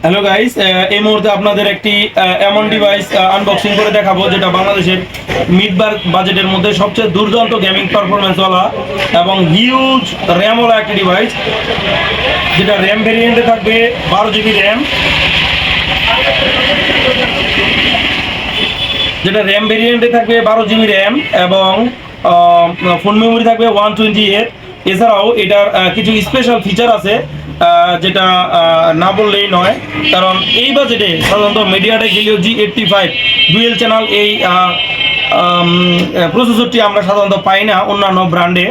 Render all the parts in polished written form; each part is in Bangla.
হ্যালো গাইস, এই মুহূর্তে আপনাদের একটি এমন ডিভাইস আনবক্সিং করে দেখাবো যেটা বাংলাদেশের মিড বাজেটের মধ্যে সবচেয়ে দুর্দান্ত গেমিং পারফরমেন্সওয়ালা এবং হিউজ র্যামওয়ালা একটি ডিভাইস, যেটা র্যাম ভেরিয়েন্টে থাকবে 12 GB র্যাম, এবং ফোন মেমোরি থাকবে 128। এছাড়াও এটার কিছু স্পেশাল ফিচার আছে যেটা না বললেই নয়, কারণ এই বাজেটে সাধারণত MediaTek Helio G85 dual channel এই প্রসেসরটি আমরা সাধারণত পাই না অন্যান্য ব্র্যান্ডে।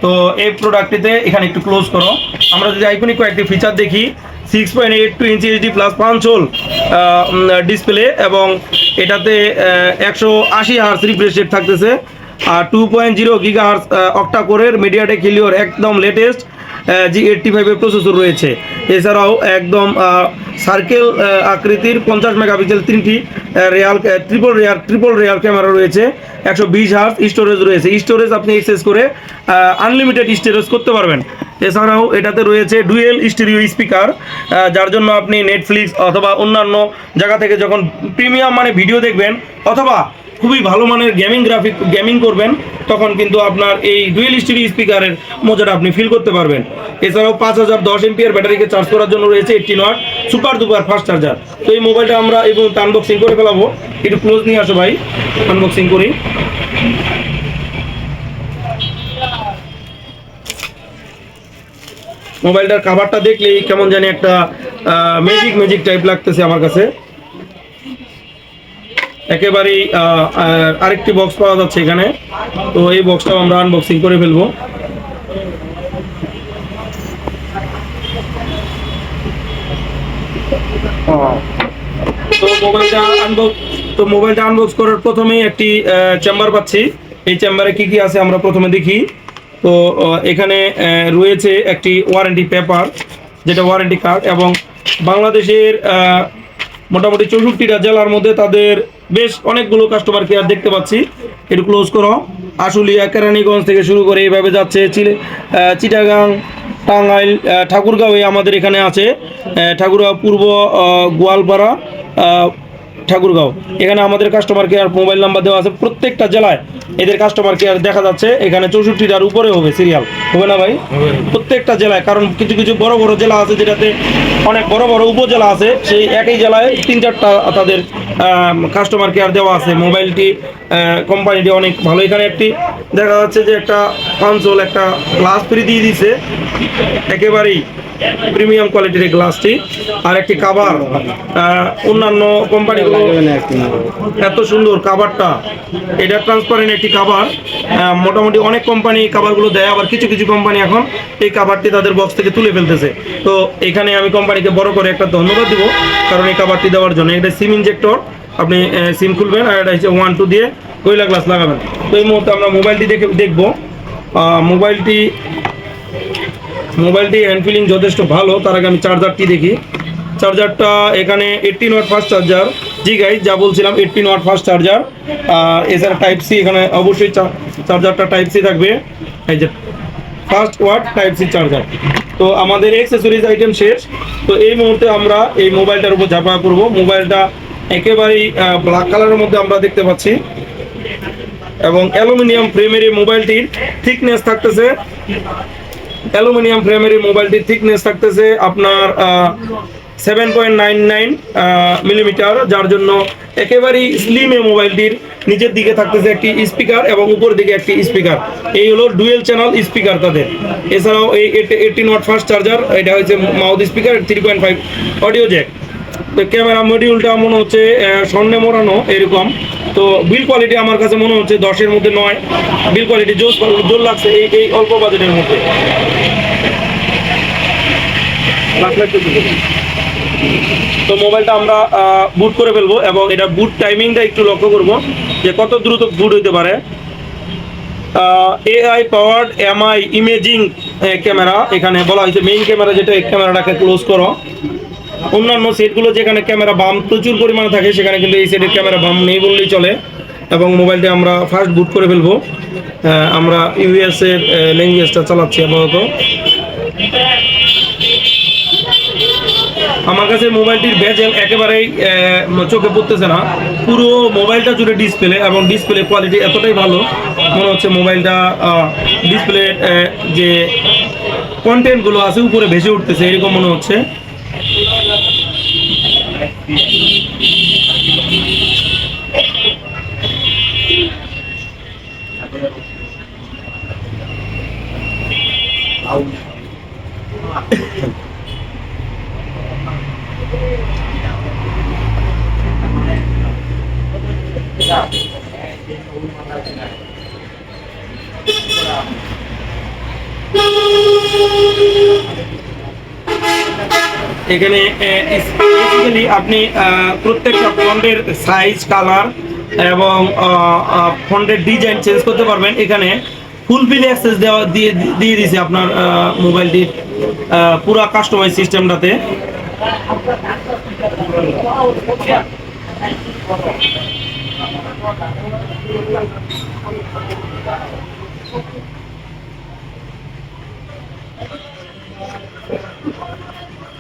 তো এই প্রোডাক্টটিতে এখানে একটু ক্লোজ করো, আমরা যদি আইকনিক কয়েকটি ফিচার দেখি, 6.82 ইঞ্চি HD প্লাস 5 হোল ডিসপ্লে, এবং এটাতে 180 হার্জ রিফ্রেশ রেট থাকতেছে, আর 2.0 GHz অক্টা কোরের মিডিয়াটেক হিলিওর একদম লেটেস্ট G85 এর প্রসেসর রয়েছে। এছাড়াও একদম সার্কেল আকৃতির 50 মেগাপিক্সেল তিনটি ট্রিপল রেয়ার ক্যামেরা রয়েছে, 120 হার্জ স্টোরেজ রয়েছে। স্টোরেজ আপনি এক্সেস করে আনলিমিটেড স্টোরেজ করতে পারবেন। এছাড়াও এটাতে রয়েছে ডুয়েল স্টেরিও স্পিকার, যার জন্য আপনি নেটফ্লিক্স অথবা অন্যান্য জায়গা থেকে যখন প্রিমিয়াম মানে ভিডিও দেখবেন অথবা খুবই ভালো মানের গেমিং করবেন, তখন কিন্তু আপনার এই ডুয়েল স্টেরিও স্পিকারের মজাটা আপনি ফিল করতে পারবেন। এছাড়াও 5010 এমপিআর ব্যাটারিকে চার্জ করার জন্য রয়েছে 18 watt super duper fast charger. তো এই মোবাইলটা আমরা এবং আনবক্সিং করে ফেলাবো। একটু ক্লোজ নিয়ে আসো ভাই, আনবক্সিং করি। মোবাইলটার কাভারটা দেখলেই কেমন জানি একটা ম্যাজিক টাইপ লাগতেছে আমার কাছে। একেবারেই আরেকটি বক্স পাওয়া যাচ্ছে এখানে, তো এই বক্সটাও আমরা আনবক্সিং করে ফেলবো। তো মোবাইলটা আনবক্স করার প্রথমেই একটি চেম্বার পাচ্ছি। এই চেম্বারে কি আছে আমরা প্রথমে দেখি। তো এখানে রয়েছে একটি ওয়ারেন্টি পেপার, যেটা ওয়ারেন্টি কার্ড, এবং বাংলাদেশের মোটামুটি 64টা জেলার মধ্যে তাদের বেশ অনেকগুলো কাস্টমার কেয়ার দেখতে পাচ্ছি। একটু ক্লোজ করো। আশুলিয়া, কেরানীগঞ্জ থেকে শুরু করে এইভাবে যাচ্ছে চিটাগাং, টাঙ্গাইল, ঠাকুরগাঁও আমাদের এখানে আছে, ঠাকুরগাঁও পূর্ব, গোয়ালপাড়া, ঠাকুরগাঁও, এখানে আমাদের কাস্টমার কেয়ার মোবাইল নাম্বার দেওয়া আছে। প্রত্যেকটা জেলায় এদের কাস্টমার কেয়ার দেখা যাচ্ছে। এখানে 64টার উপরে হবে সিরিয়াল, হবে না ভাই? প্রত্যেকটা জেলায়, কারণ কিছু বড় বড় জেলা আছে যেটাতে অনেক বড় বড় উপজেলা আছে, সেই একই জেলায় 3-4টা তাদের কাস্টমার কেয়ার দেওয়া আছে। মোবাইলটি কোম্পানিটি অনেক ভালো। এখানে একটি দেখা যাচ্ছে যে একটা কনসোল, একটা গ্লাস ফ্রি দিয়ে দিছে, একেবারেই প্রিমিয়াম কোয়ালিটির এই গ্লাসটি, আর একটি কাভার। অন্যান্য কোম্পানিগুলো এত সুন্দর কাভারটা, এটা ট্রান্সপারেন্ট একটি কাভার। মোটামুটি অনেক কোম্পানি কাভারগুলো দেয়, আবার কিছু কোম্পানি এখন এই কাভারটি তাদের বক্স থেকে তুলে ফেলতেছে। তো এখানে আমি কোম্পানিকে বড় করে একটা ধন্যবাদ দিব, কারণ এই কাভারটি দেওয়ার জন্য। এটা সিম ইনজেক্টর, আপনি সিম খুলবেন, আর এটা হচ্ছে 1-2 দিয়ে গরিলা গ্লাস লাগাবেন। তো এই মুহূর্তে আমরা মোবাইলটি দেখবো। মোবাইলটি হ্যান্ড ফিলিং যথেষ্ট ভালো। তার আগে আমি চার্জারটি দেখি। চার্জারটা এখানে 18 ওয়াট ফাস্ট চার্জার। জি গাইজ, যা বলছিলাম 18 ওয়াট ফাস্ট চার্জার। এছাড়া টাইপ সি, এখানে অবশ্যই চার্জারটা টাইপ সি থাকবে। এই যে fast watt type C charger. তো আমাদের অ্যাক্সেসরিজ আইটেম শেষ। তো এই মুহূর্তে আমরা এই মোবাইলটার উপর ঝাঁপায়া করব। মোবাইলটা একেবারেই ব্ল্যাক কালারের মধ্যে আমরা দেখতে পাচ্ছি, এবং অ্যালুমিনিয়াম ফ্রেমের এই মোবাইলটির থিকনেস থাকতেছে আপনার 7.99 মিলিমিটার, যার জন্য একেবারেই স্লিম এই মোবাইলটির। নিচের দিকে থাকতেছে একটি স্পিকার এবং উপর দিকে একটি স্পিকার। এই হলো ডুয়েল চ্যানেল স্পিকার তাদের। এছাড়াও এই 18 ওয়াট ফাস্ট চার্জার, এটা হচ্ছে মাউথ স্পিকার, 3.5 অডিও জ্যাক। তো ক্যামেরা মডিউলটা মনে হচ্ছে স্বর্ণে মোড়ানো এরকম। তো বিল কোয়ালিটি আমার কাছে মনে হচ্ছে 10-এর মধ্যে 9। বিল কোয়ালিটি জোর লাগছে এই অল্প বাজেটের মধ্যে। তো মোবাইলটা আমরা বুট করে ফেলবো, এবং এটা বুট টাইমিংটা একটু লক্ষ্য করব যে কত দ্রুত বুট হইতে পারে। AI powered MI imaging camera এখানে বলা হয়েছে। মেইন ক্যামেরা যেটা, এই ক্যামেরাটাকে ক্লোজ করো। অন্যান্য সেটগুলো যেখানে ক্যামেরা বাম প্রচুর পরিমাণে থাকে, সেখানে কিন্তু এই সেটের ক্যামেরা বাম নেই বললেই চলে। এবং মোবাইলটা আমরা ফার্স্ট বুট করে ফেলবো। আমরা ইউএস এর ল্যাঙ্গুয়েজটা চালাচ্ছি আপাতত। আমার কাছে মোবাইলটির বেজেল একেবারেই চোখে পড়তেছে না, পুরো মোবাইলটা জুড়ে ডিসপ্লে, এবং ডিসপ্লে কোয়ালিটি এতটাই ভালো মনে হচ্ছে মোবাইলটা ডিসপ্লে যে কন্টেন্টগুলো আছে উপরে ভেসে উঠতেছে এরকম মনে হচ্ছে। এখানে বেসিক্যালি আপনি প্রত্যেকটা ফন্টের সাইজ, কালার এবং ফন্টের ডিজাইন চেঞ্জ করতে পারবেন। এখানে ফুলফিল অ্যাক্সেস দেওয়া দিয়ে দিয়েছে আপনার মোবাইলটির পুরা কাস্টমাইজ সিস্টেমটাতে।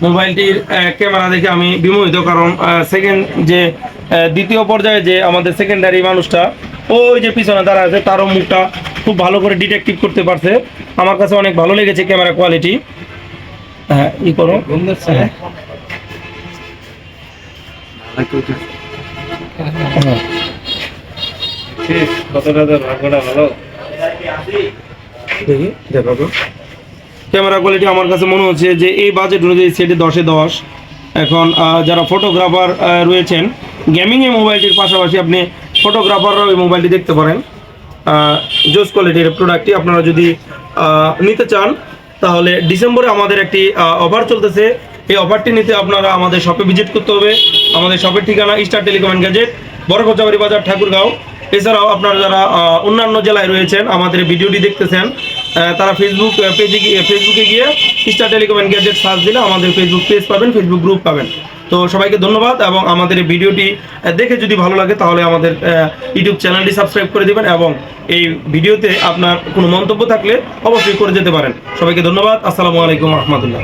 মোবাইলটির ক্যামেরা দেখে আমি বিমোহিত, কারণ সেকেন্ড যে দ্বিতীয় পর্যায়ে যে আমাদের সেকেন্ডারি মানুষটা ওই যে পিছনে দাঁড়া আছে তারও মুখটা খুব ভালো করে ডিটেকটিভ করতে পারছে। আমার কাছে অনেক ভালো লেগেছে ক্যামেরা কোয়ালিটি। হ্যাঁ, ই করো দেখি দেখাবো। ক্যামেরা কোয়ালিটি আমার কাছে মনে হচ্ছে যে এই বাজেট অনুযায়ী সেটে 10-এ 10। এখন যারা ফটোগ্রাফার রয়েছেন, গেমিংয়ে মোবাইলটির পাশাপাশি আপনি ফটোগ্রাফাররাও এই মোবাইলটি দেখতে পারেন। জোস কোয়ালিটির প্রোডাক্টটি আপনারা যদি নিতে চান তাহলে ডিসেম্বরে আমাদের একটি অফার চলতেছে। এই অফারটি নিতে আপনারা আমাদের শপে ভিজিট করতে হবে। আমাদের শপের ঠিকানা স্টার টেলিকম অ্যান্ড গ্যাজেট, বড়খোচাবাড়ি বাজার, ঠাকুরগাঁও। এছাড়াও আপনারা যারা অন্যান্য জেলায় রয়েছেন আমাদের ভিডিওটি দেখতেছেন, তারা ফেসবুকে গিয়ে star telecom and gadget search দিলে আমাদের ফেসবুক পেজ পাবেন, ফেসবুক গ্রুপ পাবেন। তো সবাইকে ধন্যবাদ, এবং আমাদের এই ভিডিওটি দেখে যদি ভালো লাগে তাহলে আমাদের ইউটিউব চ্যানেলটি সাবস্ক্রাইব করে দিবেন, এবং এই ভিডিওতে আপনার কোনো মন্তব্য থাকলে অবশ্যই করে যেতে পারেন। সবাইকে ধন্যবাদ। আসসালামু আলাইকুম রহমতুল্লাহ।